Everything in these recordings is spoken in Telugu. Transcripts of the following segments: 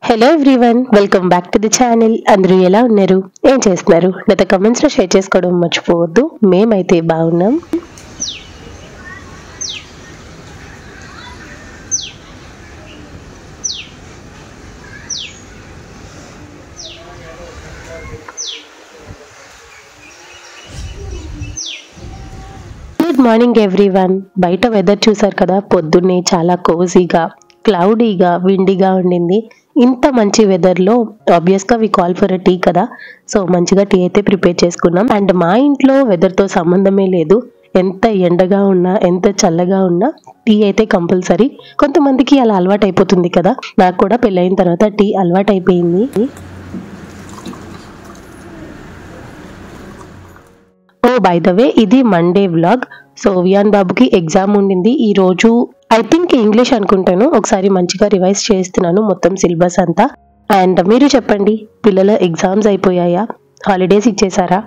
Hello everyone, welcome back to the channel. అందరూ ఎలా ఉన్నారు, ఏం చేస్తున్నారు? నాతో కమెంట్స్ లో షేర్ చేసుకోవడం మర్చిపోవద్దు. మేమైతే బాగున్నాం. Good morning everyone. బయట వెదర్ చూసారు కదా, పొద్దున్నే చాలా కోజీగా, క్లౌడీగా, విండీగా ఉండింది. ఇంత మంచి వెదర్లో ఆబ్వియస్గా వి కాల్ ఫర్ టీ కదా. సో మంచిగా టీ అయితే ప్రిపేర్ చేసుకున్నాం. అండ్ మా ఇంట్లో వెదర్తో సంబంధమే లేదు. ఎంత ఎండగా ఉన్నా, ఎంత చల్లగా ఉన్నా టీ అయితే కంపల్సరీ. కొంతమందికి అలా అలవాటు అయిపోతుంది కదా. నాకు కూడా పెళ్ళైన తర్వాత టీ అలవాటు అయిపోయింది. ఓ బై ద వే, ఇది మండే వ్లాగ్. సో వియాన్ బాబుకి ఎగ్జామ్ ఉండింది ఈ రోజు. ఐ థింక్ ఇంగ్లీష్ అనుకుంటాను. ఒకసారి మంచిగా రివైజ్ చేస్తున్నాను మొత్తం సిలబస్ అంతా. అండ్ మీరు చెప్పండి, పిల్లల ఎగ్జామ్స్ అయిపోయాయా? హాలిడేస్ ఇచ్చేసారా?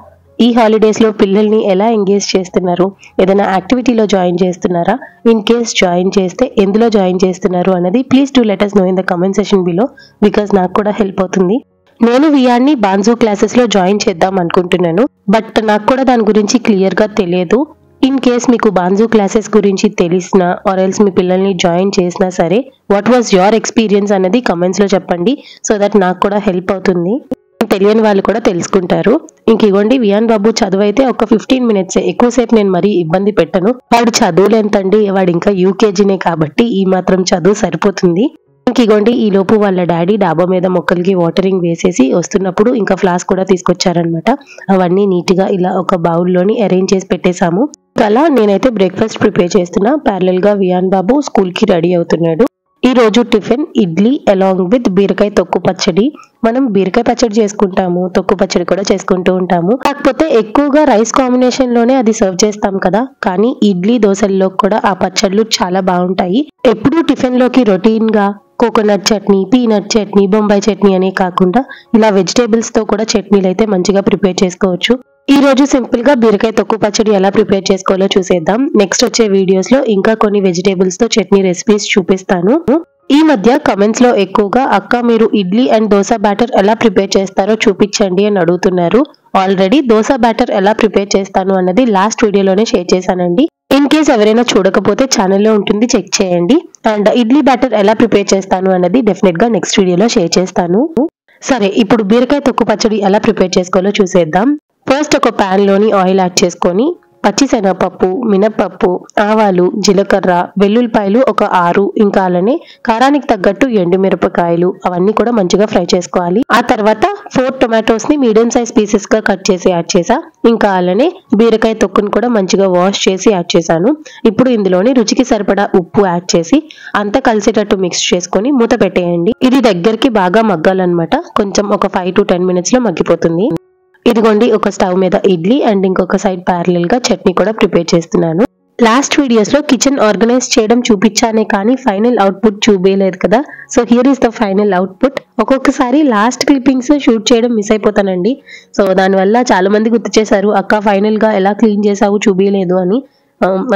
ఈ హాలిడేస్లో పిల్లల్ని ఎలా ఎంగేజ్ చేస్తున్నారు? ఏదైనా యాక్టివిటీలో జాయిన్ చేస్తున్నారా? ఇన్ కేస్ జాయిన్ చేస్తే ఎందులో జాయిన్ చేస్తున్నారు అనేది please do let us know in the comment section below, because నాకు కూడా హెల్ప్ అవుతుంది. నేను వియాన్ని బాన్జూ క్లాసెస్లో జాయిన్ చేద్దాం అనుకుంటున్నాను. బట్ నాకు కూడా దాని గురించి క్లియర్గా తెలియదు. ఇన్ కేస్ మీకు బాన్జూ క్లాసెస్ గురించి తెలిసినా ఆర్ ఎల్స్ మీ పిల్లల్ని జాయిన్ చేసినా సరే, వాట్ వాజ్ యువర్ ఎక్స్పీరియన్స్ అనేది కమెంట్స్లో చెప్పండి. సో దట్ నాకు కూడా హెల్ప్ అవుతుంది. తెలియని వాళ్ళు కూడా తెలుసుకుంటారు. ఇంక ఇవ్వండి, వియాన్ బాబు చదువు అయితే ఒక 15 minutes, ఎక్కువసేపు నేను మరీ ఇబ్బంది పెట్టను. వాడు చదువులు ఎంతండి, వాడు ఇంకా యూకేజీనే కాబట్టి ఈ మాత్రం చదువు సరిపోతుంది. ఇంకిగోండి, ఈ లోపు వాళ్ళ డాడీ డాబా మీద మొక్కలకి వాటరింగ్ వేసేసి వస్తున్నప్పుడు ఇంకా ఫ్లాస్క్ కూడా తీసుకొచ్చారనమాట. అవన్నీ నీట్గా ఇలా ఒక బౌల్లోని అరేంజ్ చేసి పెట్టేశాము. అలా నేనైతే బ్రేక్ఫాస్ట్ ప్రిపేర్ చేస్తున్నా. ప్యారలల్ గా వియాన్ బాబు స్కూల్కి రెడీ అవుతున్నాడు. ఈ రోజు టిఫిన్ ఇడ్లీ అలాంగ్ విత్ బీరకాయ తొక్కు పచ్చడి. మనం బీరకాయ పచ్చడి చేసుకుంటాము, తొక్కు పచ్చడి కూడా చేసుకుంటూ ఉంటాము. కాకపోతే ఎక్కువగా రైస్ కాంబినేషన్ లోనే అది సర్వ్ చేస్తాం కదా. కానీ ఇడ్లీ దోశల్లో కూడా ఆ పచ్చళ్ళు చాలా బాగుంటాయి. ఎప్పుడూ టిఫిన్ లోకి రొటీన్ గా కోకోనట్ చట్నీ, పీనట్ చట్నీ, బొంబాయి చట్నీ అనే కాకుండా ఇలా వెజిటేబుల్స్ తో కూడా చట్నీలు అయితే మంచిగా ప్రిపేర్ చేసుకోవచ్చు. ఈ రోజు సింపుల్ గా బీరకాయ తొక్కు పచ్చడి ఎలా ప్రిపేర్ చేసుకోవాలో చూసేద్దాం. నెక్స్ట్ వచ్చే వీడియోస్ లో ఇంకా కొన్ని వెజిటేబుల్స్ తో చట్నీ రెసిపీస్ చూపిస్తాను. ఈ మధ్య కమెంట్స్ లో ఎక్కువగా అక్క మీరు ఇడ్లీ అండ్ దోశ బ్యాటర్ ఎలా ప్రిపేర్ చేస్తారో చూపించండి అని అడుగుతున్నారు. ఆల్రెడీ దోశ బ్యాటర్ ఎలా ప్రిపేర్ చేస్తాను అన్నది లాస్ట్ వీడియోలోనే షేర్ చేశానండి. ఇన్ కేస్ ఎవరైనా చూడకపోతే ఛానల్లో ఉంటుంది, చెక్ చేయండి. అండ్ ఇడ్లీ బ్యాటర్ ఎలా ప్రిపేర్ చేస్తాను అన్నది డెఫినెట్ గా నెక్స్ట్ వీడియోలో షేర్ చేస్తాను. సరే, ఇప్పుడు బీరకాయ తొక్కు పచ్చడి ఎలా ప్రిపేర్ చేసుకోవాలో చూసేద్దాం. ఫస్ట్ ఒక ప్యాన్ లోని ఆయిల్ యాడ్ చేసుకొని పచ్చిశనగపప్పు, మినపప్పు, ఆవాలు, జీలకర్ర, వెల్లుల్లిపాయలు ఒక 6, ఇంకా అలానే కారానికి తగ్గట్టు ఎండుమిరపకాయలు అవన్నీ కూడా మంచిగా ఫ్రై చేసుకోవాలి. ఆ తర్వాత 4 టొమాటోస్ ని మీడియం సైజ్ పీసెస్ గా కట్ చేసి యాడ్ చేసా. ఇంకా అలానే బీరకాయ తొక్కుని కూడా మంచిగా వాష్ చేసి యాడ్ చేశాను. ఇప్పుడు ఇందులోని రుచికి సరిపడా ఉప్పు యాడ్ చేసి అంతా కలిసేటట్టు మిక్స్ చేసుకొని మూత పెట్టేయండి. ఇది దగ్గరికి బాగా మగ్గాలన్నమాట. కొంచెం ఒక 5 to 10 minutes లో మగ్గిపోతుంది. ఇదిగోండి, ఒక స్టవ్ మీద ఇడ్లీ అండ్ ఇంకొక సైడ్ ప్యారలల్ గా చట్నీ కూడా ప్రిపేర్ చేస్తున్నాను. లాస్ట్ వీడియోస్ లో కిచెన్ ఆర్గనైజ్ చేయడం చూపించానే కానీ ఫైనల్ అవుట్పుట్ చూపించలేదు కదా. So here is the final output. ఒక్కొక్కసారి లాస్ట్ క్లిప్పింగ్స్ షూట్ చేయడం మిస్ అయిపోతానండి. సో దానివల్ల చాలా మంది గుర్తు చేశారు, అక్క ఫైనల్ గా ఎలా క్లీన్ చేసావు చూపించలేదు అని.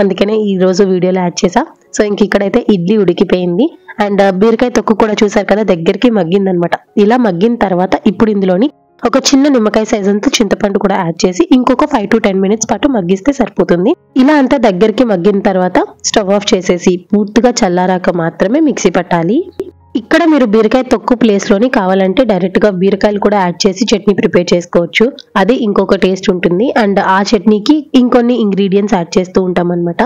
అందుకనే ఈ రోజు వీడియోలో యాడ్ చేసా. సో ఇంక ఇక్కడైతే ఇడ్లీ ఉడికిపోయింది అండ్ బీరకాయ తొక్కు కూడా చూసారు కదా, దగ్గరికి మగ్గిందనమాట. ఇలా మగ్గిన తర్వాత ఇప్పుడు ఇందులోని ఒక చిన్న నిమ్మకాయ సైజ్ అంతా చింతపండు కూడా యాడ్ చేసి ఇంకొక 5 to 10 minutes పాటు మగ్గిస్తే సరిపోతుంది. ఇలా అంతా దగ్గరికి మగ్గిన తర్వాత స్టవ్ ఆఫ్ చేసేసి పూర్తిగా చల్లారాక మాత్రమే మిక్సీ పట్టాలి. ఇక్కడ మీరు బీరకాయ తొక్కు ప్లేస్ లోని కావాలంటే డైరెక్ట్ గా బీరకాయలు కూడా యాడ్ చేసి చట్నీ ప్రిపేర్ చేసుకోవచ్చు. అది ఇంకొక టేస్ట్ ఉంటుంది. అండ్ ఆ చట్నీకి ఇంకొన్ని ఇంగ్రీడియంట్స్ యాడ్ చేస్తూ ఉంటాం అనమాట.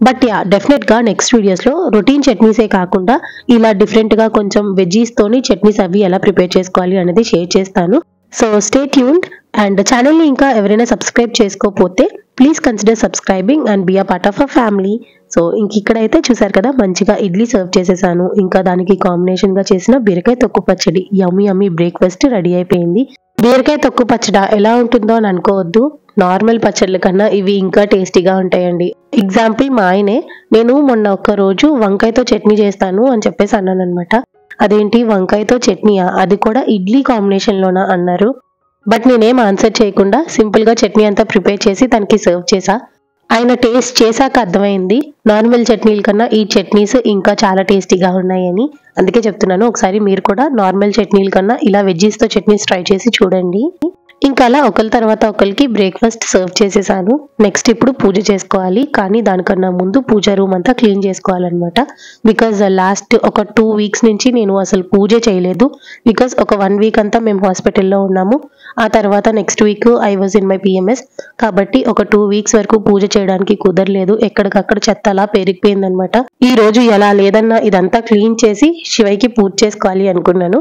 బట్ యా, డెఫినెట్ గా నెక్స్ట్ వీడియోస్ లో రొటీన్ చట్నీసే కాకుండా ఇలా డిఫరెంట్ గా కొంచెం వెజీస్ తోని చట్నీస్ అవి ఎలా ప్రిపేర్ చేసుకోవాలి అనేది షేర్ చేస్తాను. So stay tuned. అండ్ ఛానల్ని ఇంకా ఎవరైనా సబ్స్క్రైబ్ చేసుకోకపోతే please consider subscribing and be a part of a family. So ఇంక ఇక్కడైతే చూసారు కదా, మంచిగా ఇడ్లీ సర్వ్ చేసేసాను. ఇంకా దానికి కాంబినేషన్ గా చేసిన బీరకాయ తొక్కు పచ్చడి, యమ్మీ యమ్మీ బ్రేక్ఫాస్ట్ రెడీ అయిపోయింది. బీరకాయ తొక్కు పచ్చడి ఎలా ఉంటుందో అని అనుకోవద్దు, నార్మల్ పచ్చళ్ళ కన్నా ఇవి ఇంకా టేస్టీగా ఉంటాయండి. ఎగ్జాంపుల్ మా ఆయనే, నేను మొన్న ఒక్క రోజు వంకాయతో చట్నీ చేస్తాను అని చెప్పేసి అన్నాను అనమాట. అదేంటి వంకాయతో చట్నీయా, అది కూడా ఇడ్లీ కాంబినేషన్ లోనా అన్నారు. బట్ నేనేం ఆన్సర్ చేయకుండా సింపుల్ గా చట్నీ అంతా ప్రిపేర్ చేసి తనకి సర్వ్ చేసా. ఆయన టేస్ట్ చేశాక అర్థమైంది నార్మల్ చట్నీల కన్నా ఈ చట్నీస్ ఇంకా చాలా టేస్టీగా ఉన్నాయని. అందుకే చెప్తున్నాను, ఒకసారి మీరు కూడా నార్మల్ చట్నీల కన్నా ఇలా వెజ్జీస్తో చట్నీస్ ట్రై చేసి చూడండి. ఇంకా అలా ఒకరి తర్వాత ఒకరికి బ్రేక్ఫాస్ట్ సర్వ్ చేసేసాను. నెక్స్ట్ ఇప్పుడు పూజ చేసుకోవాలి, కానీ దానికన్నా ముందు పూజ రూమ్ అంతా క్లీన్ చేసుకోవాలన్నమాట. బికాజ్ లాస్ట్ ఒక 2 వీక్స్ నుంచి నేను అసలు పూజ చేయలేదు. బికాజ్ ఒక 1 వీక్ అంతా మేము హాస్పిటల్లో ఉన్నాము. ఆ తర్వాత next week I was in my PMS. కాబట్టి ఒక 2 వీక్స్ వరకు పూజ చేయడానికి కుదరలేదు. ఎక్కడికక్కడ చెత్త అలా పెరిగిపోయిందనమాట. ఈ రోజు ఎలా లేదన్నా ఇదంతా క్లీన్ చేసి శివయ్యకి పూజ చేసుకోవాలి అనుకున్నాను.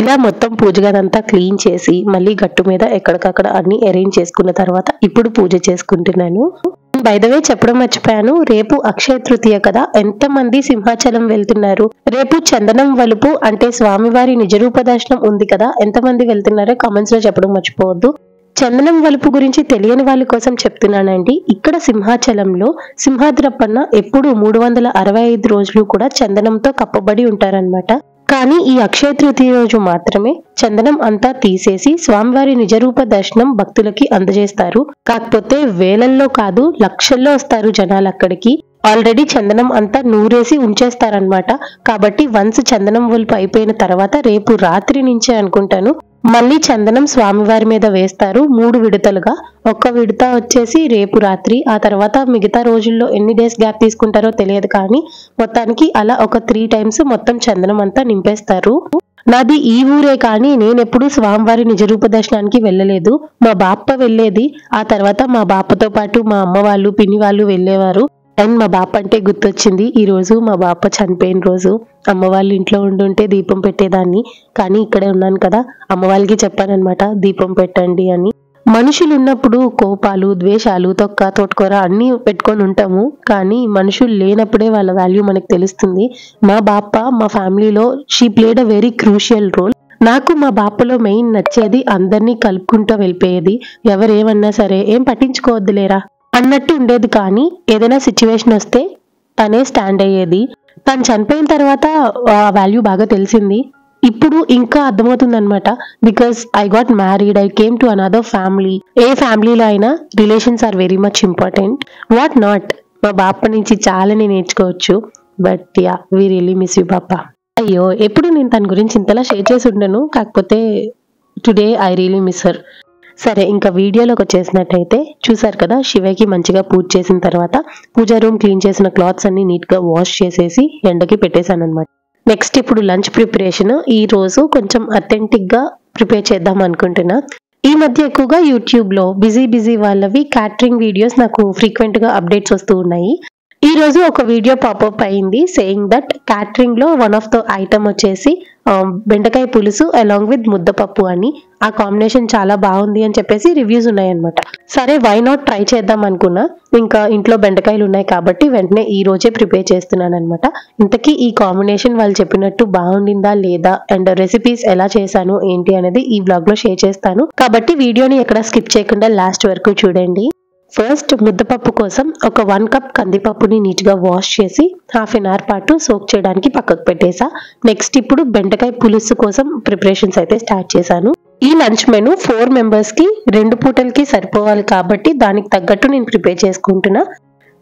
ఇలా మొత్తం పూజ గదంతా క్లీన్ చేసి మళ్ళీ గట్టు మీద ఎక్కడికక్కడ అన్ని అరేంజ్ చేసుకున్న తర్వాత ఇప్పుడు పూజ చేసుకుంటున్నాను. బై ద వే చెప్పడం మర్చిపోయాను, రేపు అక్షయ తృతీయ కదా, ఎంతమంది సింహాచలం వెళ్తున్నారు? రేపు చందనం వలుపు అంటే స్వామివారి నిజరూప దర్శనం ఉంది కదా, ఎంతమంది వెళ్తున్నారో కామెంట్స్ లో చెప్పడం మర్చిపోవద్దు. చందనం వలుపు గురించి తెలియని వాళ్ళ కోసం చెప్తున్నానండి. ఇక్కడ సింహాచలంలో సింహాద్రప్పన్న ఎప్పుడు 365 రోజులు కూడా చందనంతో కప్పబడి ఉంటారన్నమాట. కానీ ఈ అక్షయ తృతీయ రోజు మాత్రమే చందనం అంతా తీసేసి స్వామివారి నిజరూప దర్శనం భక్తులకి అందజేస్తారు. కాకపోతే వేలల్లో కాదు, లక్షల్లో వస్తారు జనాలు అక్కడికి. ఆల్రెడీ చందనం అంతా నూరేసి ఉంచేస్తారనమాట. కాబట్టి వన్స్ చందనం వలుపు అయిపోయిన తర్వాత రేపు రాత్రి నుంచే అనుకుంటాను మళ్ళీ చందనం స్వామివారి మీద వేస్తారు 3 విడతలుగా. ఒక్క విడత వచ్చేసి రేపు రాత్రి, ఆ తర్వాత మిగతా రోజుల్లో ఎన్ని డేస్ గ్యాప్ తీసుకుంటారో తెలియదు, కానీ మొత్తానికి అలా ఒక 3 టైమ్స్ మొత్తం చందనం అంతా నింపేస్తారు. నాది ఈ ఊరే, కానీ నేనెప్పుడు స్వామివారి నిజరూప దర్శనానికి వెళ్ళలేదు. మా బాప్ప వెళ్ళేది, ఆ తర్వాత మా బాప్పతో పాటు మా అమ్మ వాళ్ళు పిన్ని వాళ్ళు వెళ్ళేవారు. అండ్ మా బాప్ప అంటే గుర్తొచ్చింది, ఈ రోజు మా బాప్ప చనిపోయిన రోజు. అమ్మ వాళ్ళ ఇంట్లో ఉండుంటే దీపం పెట్టేదాన్ని, కానీ ఇక్కడే ఉన్నాను కదా, అమ్మ వాళ్ళకి చెప్పానన్నమాట దీపం పెట్టండి అని. మనుషులు ఉన్నప్పుడు కోపాలు, ద్వేషాలు, తొక్క తోటకూర అన్ని పెట్టుకొని ఉంటాము, కానీ మనుషులు లేనప్పుడే వాళ్ళ వాల్యూ మనకు తెలుస్తుంది. మా బాప్ప మా ఫ్యామిలీలో she played a very crucial role. నాకు మా బాప్పలో మెయిన్ నచ్చేది అందరినీ కలుపుకుంటూ వెళ్ళిపోయేది. ఎవరేమన్నా సరే ఏం పట్టించుకోవద్దులేరా అన్నట్టు ఉండేది, కానీ ఏదైనా సిచ్యువేషన్ వస్తే తనే స్టాండ్ అయ్యేది. తను చనిపోయిన తర్వాత ఆ వాల్యూ బాగా తెలిసింది. ఇప్పుడు ఇంకా అర్థమవుతుంది అనమాట. Because I got married, I came to another family. ఏ ఫ్యామిలీలో అయినా relations are very much important. What not, మా బాప్ప నుంచి చాలా నేను నేర్చుకోవచ్చు. But yeah, we really miss you Bappa. అయ్యో, ఎప్పుడు నేను తన గురించి ఇంతలా షేర్ చేసి ఉండను, కాకపోతే today I really miss her. సరే, ఇంకా వీడియోలోకి వచ్చేసినట్టయితే చూసారు కదా, శివకి మంచిగా పూజ చేసిన తర్వాత పూజా రూమ్ క్లీన్ చేసిన క్లాత్స్ అన్ని నీట్ గా వాష్ చేసేసి ఎండకి పెట్టేశాను అనమాట. నెక్స్ట్ ఇప్పుడు లంచ్ ప్రిపరేషన్. ఈ రోజు కొంచెం అథెంటిక్ గా ప్రిపేర్ చేద్దాం అనుకుంటున్నా. ఈ మధ్య ఎక్కువగా యూట్యూబ్ లో బిజీ వాళ్ళవి క్యాటరింగ్ వీడియోస్ నాకు ఫ్రీక్వెంట్ గా అప్డేట్స్ వస్తూ ఉన్నాయి. ఈ రోజు ఒక వీడియో పాపప్ అయింది సేయింగ్ దట్ క్యాటరింగ్ లో వన్ ఆఫ్ ద ఐటమ్ వచ్చేసి బెండకాయ పులుసు అలాంగ్ విత్ ముద్దపప్పు అని. ఆ కాంబినేషన్ చాలా బాగుంది అని చెప్పేసి రివ్యూస్ ఉన్నాయన్నమాట. సరే, వై నాట్ ట్రై చేద్దాం అనుకున్నా. ఇంకా ఇంట్లో బెండకాయలు ఉన్నాయి కాబట్టి వెంటనే ఈ రోజే ప్రిపేర్ చేస్తున్నాను అనమాట. ఇంతకీ ఈ కాంబినేషన్ వాళ్ళు చెప్పినట్టు బాగుండిందా లేదా అండ్ రెసిపీస్ ఎలా చేశాను ఏంటి అనేది ఈ బ్లాగ్ లో షేర్ చేస్తాను. కాబట్టి వీడియోని ఎక్కడ స్కిప్ చేయకుండా లాస్ట్ వరకు చూడండి. ఫస్ట్ ముద్దపప్పు కోసం ఒక 1 కప్ కందిపప్పుని నీట్ గా వాష్ చేసి ½ an hour పాటు సోక్ చేయడానికి పక్కకు పెట్టేసా. నెక్స్ట్ ఇప్పుడు బెండకాయ పులుసు కోసం ప్రిపరేషన్స్ అయితే స్టార్ట్ చేశాను. ఈ లంచ్ మెను 4 మెంబర్స్ కి 2 పూటలకి సరిపోవాలి కాబట్టి దానికి తగ్గట్టు నేను ప్రిపేర్ చేసుకుంటున్నా.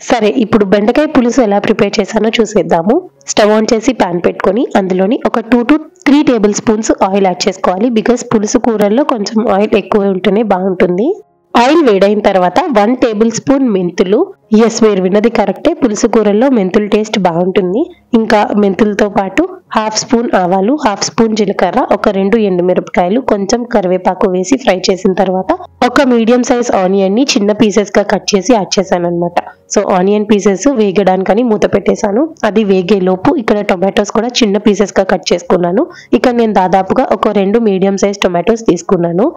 సరే, ఇప్పుడు బెండకాయ పులుసు ఎలా ప్రిపేర్ చేశానో చూసేద్దాము. స్టవ్ ఆన్ చేసి పాన్ పెట్టుకొని అందులోని ఒక 2 to 3 table spoons oil add చేసుకోవాలి. బికాస్ పులుసు కూరల్లో కొంచెం ఆయిల్ ఎక్కువ ఉంటేనే బాగుంటుంది. ఆయిల్ వేడైన తర్వాత 1 టేబుల్ స్పూన్ మెంతులు. ఎస్, మీరు విన్నది కరెక్టే, పులుసు కూరల్లో మెంతుల టేస్ట్ బాగుంటుంది. ఇంకా మెంతులతో పాటు ½ స్పూన్ ఆవాలు, ½ స్పూన్ జీలకర్ర, ఒక 2 ఎండుమిరపకాయలు, కొంచెం కరివేపాకు వేసి ఫ్రై చేసిన తర్వాత ఒక మీడియం సైజ్ ఆనియన్ ని చిన్న పీసెస్ గా కట్ చేసి యాడ్ చేశాను అనమాట. సో ఆనియన్ పీసెస్ వేగడానికని మూత పెట్టేశాను. అది వేగే లోపు ఇక్కడ టొమాటోస్ కూడా చిన్న పీసెస్ గా కట్ చేసుకున్నాను. ఇక్కడ నేను దాదాపుగా ఒక 2 మీడియం సైజ్ టొమాటోస్ తీసుకున్నాను.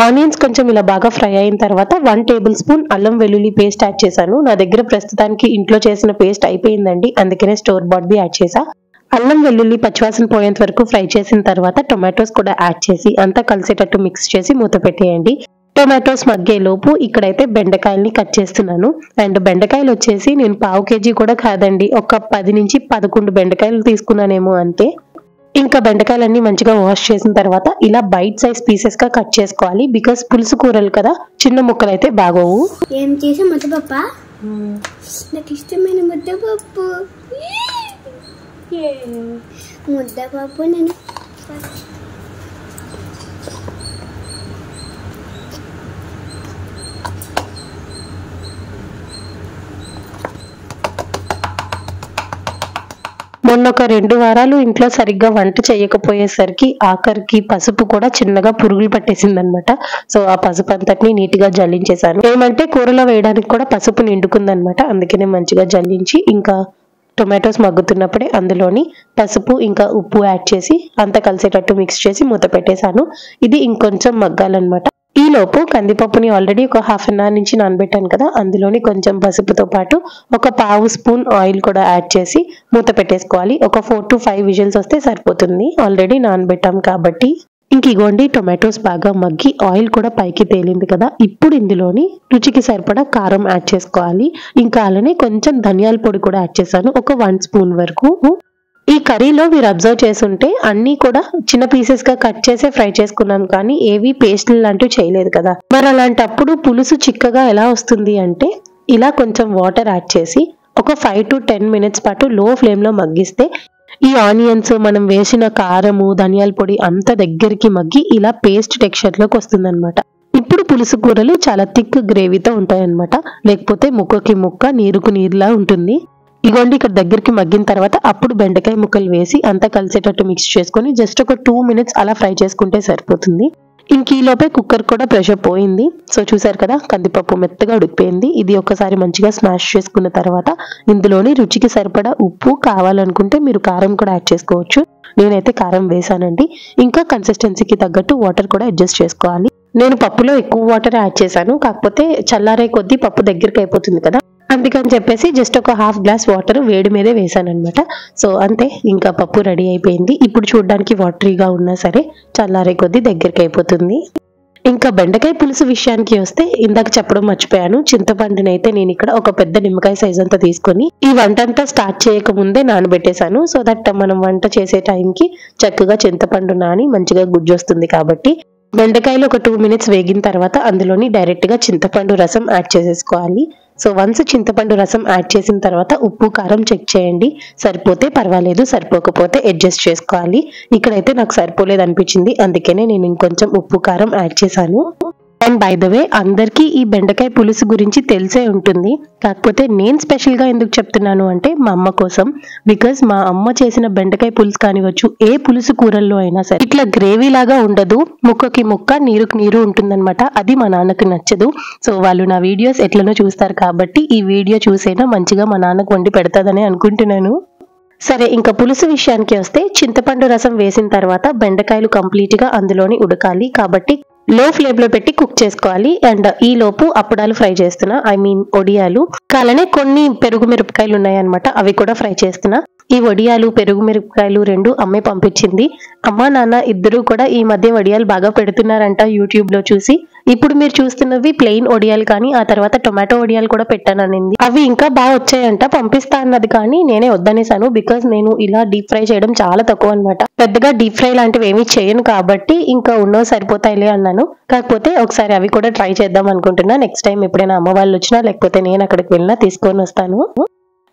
ఆనియన్స్ కొంచెం ఇలా బాగా ఫ్రై అయిన తర్వాత 1 టేబుల్ స్పూన్ అల్లం వెల్లుల్లి పేస్ట్ యాడ్ చేశాను. నా దగ్గర ప్రస్తుతానికి ఇంట్లో చేసిన పేస్ట్ అయిపోయిందండి, అందుకనే స్టోర్ బాట్ది యాడ్ చేసా. అల్లం వెల్లుల్లి పచ్చివాసన పోయేంత వరకు ఫ్రై చేసిన తర్వాత టొమాటోస్ కూడా యాడ్ చేసి అంతా కలిసేటట్టు మిక్స్ చేసి మూత పెట్టేయండి. టొమాటోస్ మగ్గేలోపు ఇక్కడైతే బెండకాయల్ని కట్ చేస్తున్నాను. అండ్ బెండకాయలు వచ్చేసి నేను 1/2 kg కూడా కాదండి, ఒక 10 నుంచి 11 బెండకాయలు తీసుకున్నానేమో అంతే. ఇంకా బెండకాయలన్నీ మంచిగా వాష్ చేసిన తర్వాత ఇలా బైట్ సైజ్ పీసెస్ గా కట్ చేసుకోవాలి. బికాస్ పులుసు కూరలు కదా, చిన్న ముక్కలు అయితే బాగోవు. ఏం చేసా ముద్దపప్ప? నాకు ఇష్టమైన ముద్దపప్పు. ముద్దపప్పు నేను మొన్న ఒక 2 వారాలు ఇంట్లో సరిగ్గా వంట చేయకపోయేసరికి ఆఖరికి పసుపు కూడా చిన్నగా పురుగులు పట్టేసింది అనమాట. సో ఆ పసుపు అంతటిని నీట్ గా జల్లించేసాను. ఏమంటే కూరలో వేయడానికి కూడా పసుపు నిండుకుందనమాట, అందుకనే మంచిగా జల్లించి ఇంకా టొమాటోస్ మగ్గుతున్నప్పుడే అందులోని పసుపు ఇంకా ఉప్పు యాడ్ చేసి అంతా కలిసేటట్టు మిక్స్ చేసి మూత పెట్టేశాను. ఇది ఇంకొంచెం మగ్గాలన్నమాట. ఈ లోపు కందిపప్పుని ఆల్రెడీ ఒక 1/2 an hour నుంచి నానబెట్టాను కదా, అందులోని కొంచెం పసుపుతో పాటు ఒక 1/2 స్పూన్ ఆయిల్ కూడా యాడ్ చేసి మూత పెట్టేసుకోవాలి. ఒక 4 to 5 విజిల్స్ వస్తే సరిపోతుంది, ఆల్రెడీ నానబెట్టాం కాబట్టి. ఇంక ఇగోండి టొమాటోస్ బాగా మగ్గి ఆయిల్ కూడా పైకి తేలింది కదా, ఇప్పుడు ఇందులోని రుచికి సరిపడా కారం యాడ్ చేసుకోవాలి. ఇంకా అలానే కొంచెం ధనియాల పొడి కూడా యాడ్ చేశాను, ఒక 1 స్పూన్ వరకు. ఈ కర్రీలో మీరు అబ్జర్వ్ చేసుంటే అన్ని కూడా చిన్న పీసెస్ గా కట్ చేసి ఫ్రై చేసుకున్నాం, కానీ ఏవి పేస్ట్ లాంటివి చేయలేదు కదా. మరి అలాంటప్పుడు పులుసు చిక్కగా ఎలా వస్తుంది అంటే ఇలా కొంచెం వాటర్ యాడ్ చేసి ఒక 5 to 10 minutes పాటు లో ఫ్లేమ్ లో మగ్గిస్తే ఈ ఆనియన్స్, మనం వేసిన కారము, ధనియాల పొడి అంత దగ్గరికి మగ్గి ఇలా పేస్ట్ టెక్స్చర్ లోకి వస్తుంది అనమాట. ఇప్పుడు పులుసు కూరలు చాలా థిక్ గ్రేవీతో ఉంటాయన్నమాట, లేకపోతే ముక్కకి ముక్క నీరుకు నీరులా ఉంటుంది. ఇగోండి ఇక్కడ దగ్గరికి మగ్గిన తర్వాత అప్పుడు బెండకాయ ముక్కలు వేసి అంతా కలిసేటట్టు మిక్స్ చేసుకొని జస్ట్ ఒక 2 minutes అలా ఫ్రై చేసుకుంటే సరిపోతుంది. ఇంక ఈ లోపే కుక్కర్ కూడా ప్రెషర్ పోయింది. సో చూసారు కదా, కందిపప్పు మెత్తగా ఉడికిపోయింది. ఇది ఒకసారి మంచిగా స్మాష్ చేసుకున్న తర్వాత ఇందులోని రుచికి సరిపడా ఉప్పు, కావాలనుకుంటే మీరు కారం కూడా యాడ్ చేసుకోవచ్చు. నేనైతే కారం వేసానండి. ఇంకా కన్సిస్టెన్సీకి తగ్గట్టు వాటర్ కూడా అడ్జస్ట్ చేసుకోవాలి. నేను పప్పులో ఎక్కువ వాటర్ యాడ్ చేశాను, కాకపోతే చల్లారే కొద్దీ పప్పు దగ్గరికి అయిపోతుంది కదా, అందుకని చెప్పేసి జస్ట్ ఒక 1/2 glass వాటర్ వేడి మీదే వేసాను అనమాట. సో అంతే, ఇంకా పప్పు రెడీ అయిపోయింది. ఇప్పుడు చూడడానికి వాటరీగా ఉన్నా సరే చల్లారే కొద్దీ దగ్గరికి అయిపోతుంది. ఇంకా బెండకాయ పులుసు విషయానికి వస్తే ఇందాక చెప్పడం మర్చిపోయాను, చింతపండుని అయితే నేను ఇక్కడ ఒక పెద్ద నిమ్మకాయ సైజ్ అంతా తీసుకొని ఈ వంట అంతా స్టార్ట్ చేయక ముందే నానబెట్టేశాను. సో దట్ మనం వంట చేసే టైంకి చక్కగా చింతపండు నాని మంచిగా గుజ్జు వస్తుంది. కాబట్టి బెండకాయలు ఒక 2 minutes వేగిన తర్వాత అందులోని డైరెక్ట్ గా చింతపండు రసం యాడ్ చేసేసుకోవాలి. సో వన్స్ చింతపండు రసం యాడ్ చేసిన తర్వాత ఉప్పు, కారం చెక్ చేయండి. సరిపోతే పర్వాలేదు, సరిపోకపోతే అడ్జస్ట్ చేసుకోవాలి. ఇక్కడైతే నాకు సరిపోలేదు అనిపించింది, అందుకనే నేను ఇంకొంచెం ఉప్పు, కారం యాడ్ చేశాను. అండ్ బై ద వే, అందరికీ ఈ బెండకాయ పులుసు గురించి తెలిసే ఉంటుంది, కాకపోతే నేను స్పెషల్ గా ఎందుకు చెప్తున్నాను అంటే మా అమ్మ కోసం. బికాస్ మా అమ్మ చేసిన బెండకాయ పులుసు కానివచ్చు, ఏ పులుసు కూరల్లో అయినా సరే ఇట్లా గ్రేవీ లాగా ఉండదు, ముక్కకి ముక్క నీరుకి నీరు ఉంటుందన్నమాట. అది మా నాన్నకు నచ్చదు. సో వాళ్ళు నా వీడియోస్ ఎట్లనో చూస్తారు కాబట్టి ఈ వీడియో చూసైనా మంచిగా మా నాన్నకు వండి పెడతాదని అనుకుంటున్నాను. సరే, ఇంకా పులుసు విషయానికి వస్తే చింతపండు రసం వేసిన తర్వాత బెండకాయలు కంప్లీట్ గా అందులోని ఉడకాలి, కాబట్టి లో ఫ్లేమ్ లో పెట్టి కుక్ చేసుకోవాలి. అండ్ ఈ లోపు అప్పడాలు ఫ్రై చేస్తున్నా, ఒడియాలు. అలానే కొన్ని పెరుగు మిరపకాయలు ఉన్నాయన్నమాట, అవి కూడా ఫ్రై చేస్తున్నా. ఈ వడియాలు, పెరుగు మిరపకాయలు 2 అమ్మే పంపించింది. అమ్మ నాన్న ఇద్దరు కూడా ఈ మధ్య వడియాలు బాగా పెడుతున్నారంట యూట్యూబ్ లో చూసి. ఇప్పుడు మీరు చూస్తున్నవి ప్లెయిన్ వడియాలు, కానీ ఆ తర్వాత టొమాటో వడియాలు కూడా పెట్టాననింది. అవి ఇంకా బాగా వచ్చాయంట, పంపిస్తా అన్నది, కానీ నేనే వద్దనేసాను. బికాస్ నేను ఇలా డీప్ ఫ్రై చేయడం చాలా తక్కువ అనమాట, పెద్దగా డీప్ ఫ్రై లాంటివి ఏమీ చేయను, కాబట్టి ఇంకా ఉన్నవి సరిపోతాయిలే అన్నాను. కాకపోతే ఒకసారి అవి కూడా ట్రై చేద్దాం అనుకుంటున్నా. నెక్స్ట్ టైం ఎప్పుడైనా అమ్మ వాళ్ళు వచ్చినా లేకపోతే నేను అక్కడికి వెళ్ళినా తీసుకొని వస్తాను.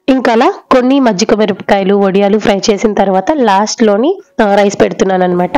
ఇంకా అలా కొన్ని మజ్జిగ మిరపకాయలు, వడియాలు ఫ్రై చేసిన తర్వాత లాస్ట్ లోని రైస్ పెడుతున్నాను అనమాట.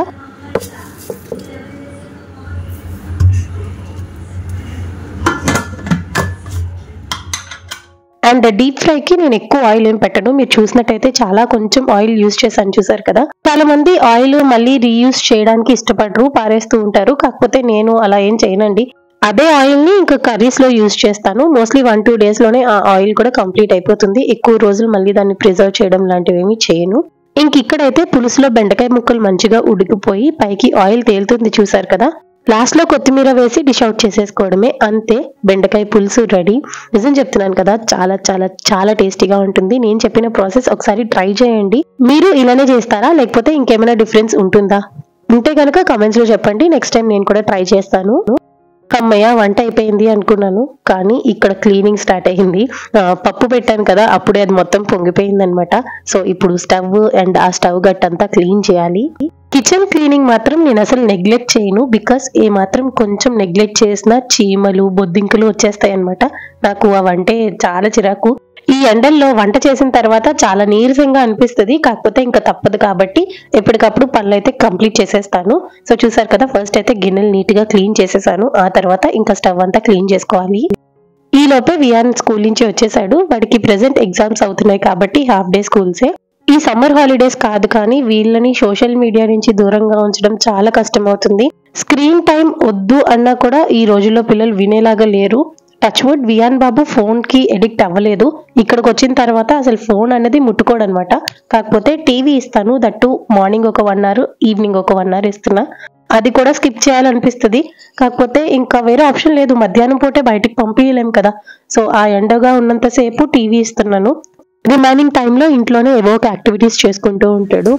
అండ్ డీప్ ఫ్రైకి నేను ఎక్కువ ఆయిల్ ఏం పెట్టను, మీరు చూసినట్టయితే చాలా కొంచెం ఆయిల్ యూజ్ చేశాను, చూసారు కదా. చాలా మంది ఆయిల్ మళ్ళీ రీయూజ్ చేయడానికి ఇష్టపడరు, పారేస్తూ ఉంటారు. కాకపోతే నేను అలా ఏం చేయనండి, అదే ఆయిల్ ని ఇంకా కర్రీస్ లో యూజ్ చేస్తాను. మోస్ట్లీ 1-2 days లోనే ఆ ఆయిల్ కూడా కంప్లీట్ అయిపోతుంది. ఎక్కువ రోజులు మళ్ళీ దాన్ని ప్రిజర్వ్ చేయడం లాంటివి ఏమీ చేయను. ఇంక ఇక్కడైతే పులుసులో బెండకాయ ముక్కలు మంచిగా ఉడికిపోయి పైకి ఆయిల్ తేలుతుంది, చూసారు కదా. లాస్ట్ లో కొత్తిమీర వేసి డిష్ అవుట్ చేసేసుకోవడమే, అంతే. బెండకాయ పులుసు రెడీ. నిజం చెప్తున్నాను కదా, చాలా చాలా చాలా టేస్టీగా ఉంటుంది. నేను చెప్పిన ప్రాసెస్ ఒకసారి ట్రై చేయండి. మీరు ఇలానే చేస్తారా లేకపోతే ఇంకేమైనా డిఫరెన్స్ ఉంటుందా? ఉంటే కనుక కమెంట్స్ లో చెప్పండి. నెక్స్ట్ టైం నేను కూడా ట్రై చేస్తాను. అమ్మయ్య వంట అయిపోయింది అనుకున్నాను, కానీ ఇక్కడ క్లీనింగ్ స్టార్ట్ అయ్యింది. పప్పు పెట్టాను కదా, అప్పుడే అది మొత్తం పొంగిపోయింది అనమాట. సో ఇప్పుడు స్టవ్ అండ్ ఆ స్టవ్ గట్టంతా క్లీన్ చేయాలి. కిచెన్ క్లీనింగ్ మాత్రం నేను అసలు నెగ్లెక్ట్ చేయను, బికాస్ ఏ మాత్రం కొంచెం నెగ్లెక్ట్ చేసినా చీమలు బొద్దింకలు వచ్చేస్తాయి అనమాట. నాకు అవంటే చాలా చిరాకు. ఈ ఎండల్లో వంట చేసిన తర్వాత చాలా నీరసంగా అనిపిస్తుంది, కాకపోతే ఇంకా తప్పదు కాబట్టి ఎప్పటికప్పుడు పనులు అయితే కంప్లీట్ చేసేస్తాను. సో చూసారు కదా, ఫస్ట్ అయితే గిన్నెలు నీట్ గా క్లీన్ చేసేసాను, ఆ తర్వాత ఇంకా స్టవ్ అంతా క్లీన్ చేసుకోవాలి. ఈ లోపే వియాన్ స్కూల్ నుంచి వచ్చేసాడు. వాడికి ప్రెసెంట్ ఎగ్జామ్స్ అవుతున్నాయి కాబట్టి హాఫ్ డే స్కూల్సే. ఈ సమ్మర్ హాలిడేస్ కాదు, కానీ వీళ్ళని సోషల్ మీడియా నుంచి దూరంగా ఉంచడం చాలా కష్టం అవుతుంది. స్క్రీన్ టైం వద్దు అన్నా కూడా ఈ రోజుల్లో పిల్లలు వినేలాగా లేరు. టచ్ వుడ్ వియాన్ బాబు ఫోన్ కి ఎడిక్ట్ అవ్వలేదు. ఇక్కడికి వచ్చిన తర్వాత అసలు ఫోన్ అనేది ముట్టుకోడు అనమాట. కాకపోతే టీవీ ఇస్తాను, దట్టు మార్నింగ్ ఒక 1 hour, ఈవినింగ్ ఒక 1 hour ఇస్తున్నా. అది కూడా స్కిప్ చేయాలనిపిస్తుంది, కాకపోతే ఇంకా వేరే ఆప్షన్ లేదు. మధ్యాహ్నం పూటే బయటికి పంపించలేం కదా. సో ఆ ఎండగా ఉన్నంతసేపు టీవీ ఇస్తున్నాను. రిమైనింగ్ టైంలో ఇంట్లోనే ఏవో ఒక యాక్టివిటీస్ చేసుకుంటూ ఉంటాడు.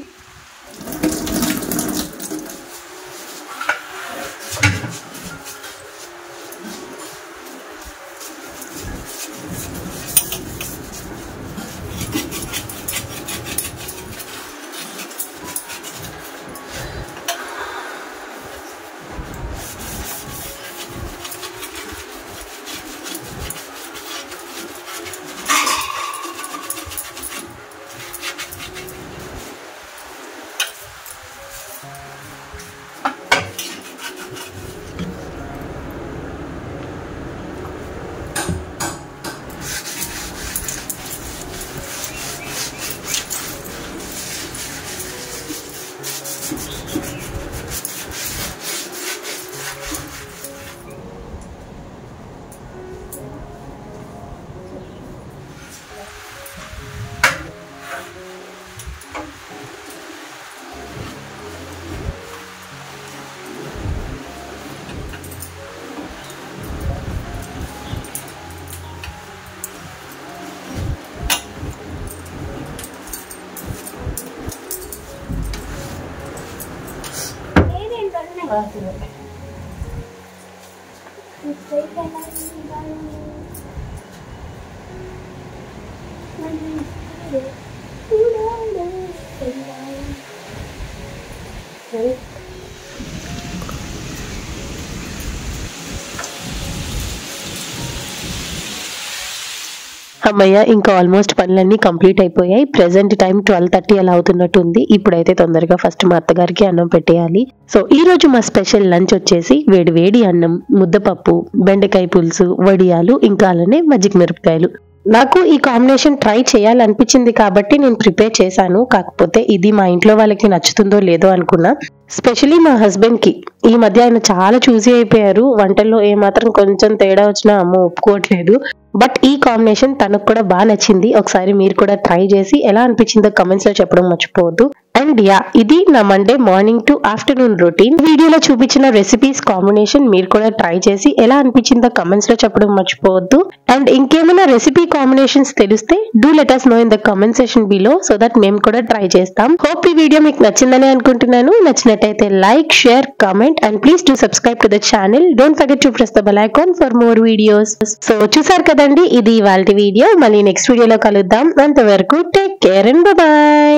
అమ్మయ్య, ఇంకా ఆల్మోస్ట్ పనులన్నీ కంప్లీట్ అయిపోయాయి. ప్రెసెంట్ టైం 12:30 అలా అవుతున్నట్టు ఉంది. ఇప్పుడైతే తొందరగా ఫస్ట్ మా అత్తగారికి అన్నం పెట్టేయాలి. సో ఈ రోజు మా స్పెషల్ లంచ్ వచ్చేసి వేడి వేడి అన్నం, ముద్దపప్పు, బెండకాయ పులుసు, వడియాలు, ఇంకా అలానే మజ్జిగ మిరపకాయలు. నాకు ఈ కాంబినేషన్ ట్రై చేయాలనిపించింది కాబట్టి నేను ప్రిపేర్ చేశాను. కాకపోతే ఇది మా ఇంట్లో వాళ్ళకి నచ్చుతుందో లేదో అనుకున్నా. స్పెషలీ మా హస్బెండ్ కి ఈ మధ్య ఆయన చాలా చూసి అయిపోయారు. వంటల్లో ఏమాత్రం కొంచెం తేడా వచ్చినా అమ్మో ఒప్పుకోవట్లేదు. బట్ ఈ కాంబినేషన్ తనకు కూడా బాగా నచ్చింది. ఒకసారి మీరు కూడా ట్రై చేసి ఎలా అనిపించిందో కమెంట్స్ లో చెప్పడం మర్చిపోవద్దు. అండ్ యా, ఇది నా Monday morning to afternoon routine. వీడియోలో చూపించిన రెసిపీస్ కాంబినేషన్ మీరు కూడా ట్రై చేసి ఎలా అనిపించిందో కమెంట్స్ లో చెప్పడం మర్చిపోవద్దు. అండ్ ఇంకేమైనా రెసిపీ కాంబినేషన్స్ తెలిస్తే do let us know in the comment section below, so that మేము కూడా ట్రై చేస్తాం. హోప్ ఈ వీడియో మీకు నచ్చిందని అనుకుంటున్నాను. నచ్చినట్టయితే like, share, comment and please do subscribe to the channel. Don't forget to press the bell icon for more videos. So చూసారు కదండి, ఇది ఇవాల్టి వీడియో. మళ్ళీ నెక్స్ట్ వీడియోలో కలుద్దాం. అంతవరకు టేక్ కేర్ అండ్ బై.